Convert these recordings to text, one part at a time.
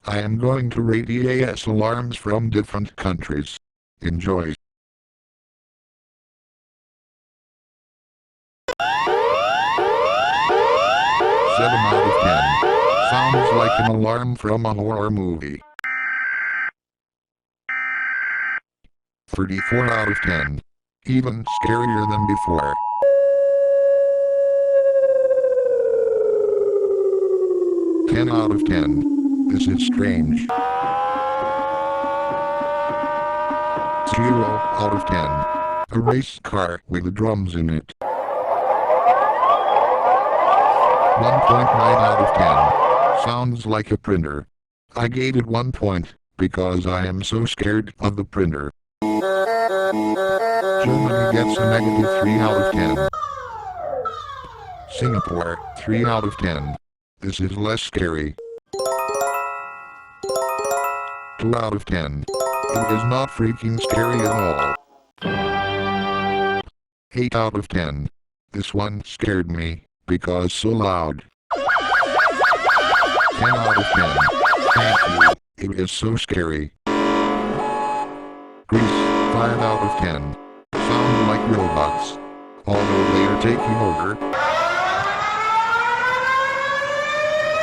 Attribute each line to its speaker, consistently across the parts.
Speaker 1: I am going to rate EAS alarms from different countries. Enjoy. 7 out of 10. Sounds like an alarm from a horror movie. 34 out of 10. Even scarier than before. 10 out of 10. This is strange. 0 out of 10. A race car with drums in it. 1.9 out of 10. Sounds like a printer. I gave it 1 point, because I am so scared of the printer. Germany gets a negative 3 out of 10. Singapore, 3 out of 10. This is less scary. 2 out of 10. It is not freaking scary at all. 8 out of 10. This one scared me, because so loud. 10 out of 10. Thank you, it is so scary. Greece, 5 out of 10. Sound like robots. Although they are taking over.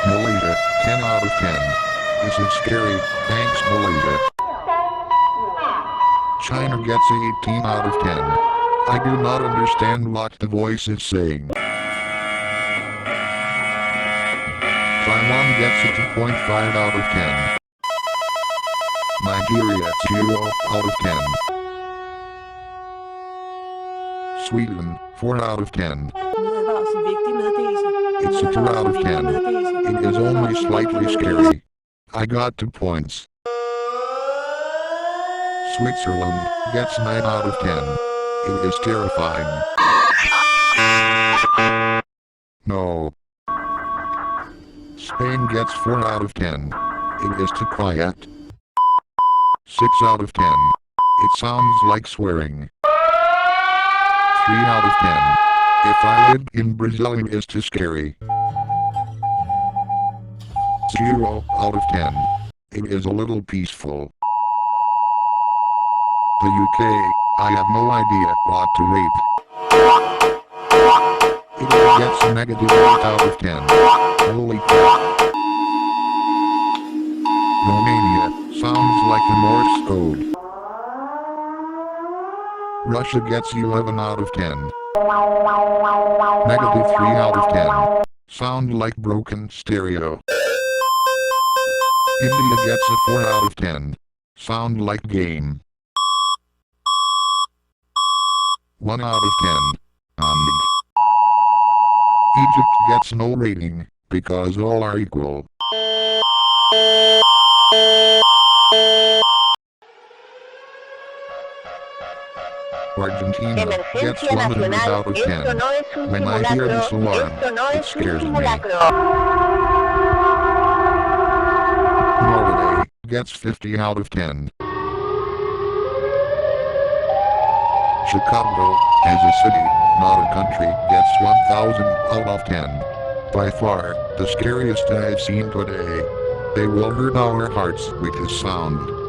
Speaker 1: Malaysia, 10 out of 10. This is scary, thanks Malaysia. China gets a 18 out of 10. I do not understand what the voice is saying. Taiwan gets a 2.5 out of 10. Nigeria, 0 out of 10. Sweden, 4 out of 10. It's a 2 out of 10. It is only slightly scary. I got 2 points. Switzerland gets 9 out of 10. It is terrifying. No. Spain gets 4 out of 10. It is too quiet. 6 out of 10. It sounds like swearing. 3 out of 10. If I lived in Brazil, it is too scary. 0 out of 10. It is a little peaceful. The UK, I have no idea what to rate. It gets a negative 8 out of 10. Holy crap. Romania, sounds like a Morse code. Russia gets 11 out of 10. Negative 3 out of 10. Sound like broken stereo. India gets a 4 out of 10. Sound like game. 1 out of 10. Egypt gets no rating, because all are equal. Argentina gets 100 out of 10. When I hear this alarm, it scares me. Norway gets 50 out of 10. Chicago, as a city, not a country, gets 1000 out of 10. By far, the scariest I've seen today. They will hurt our hearts with this sound.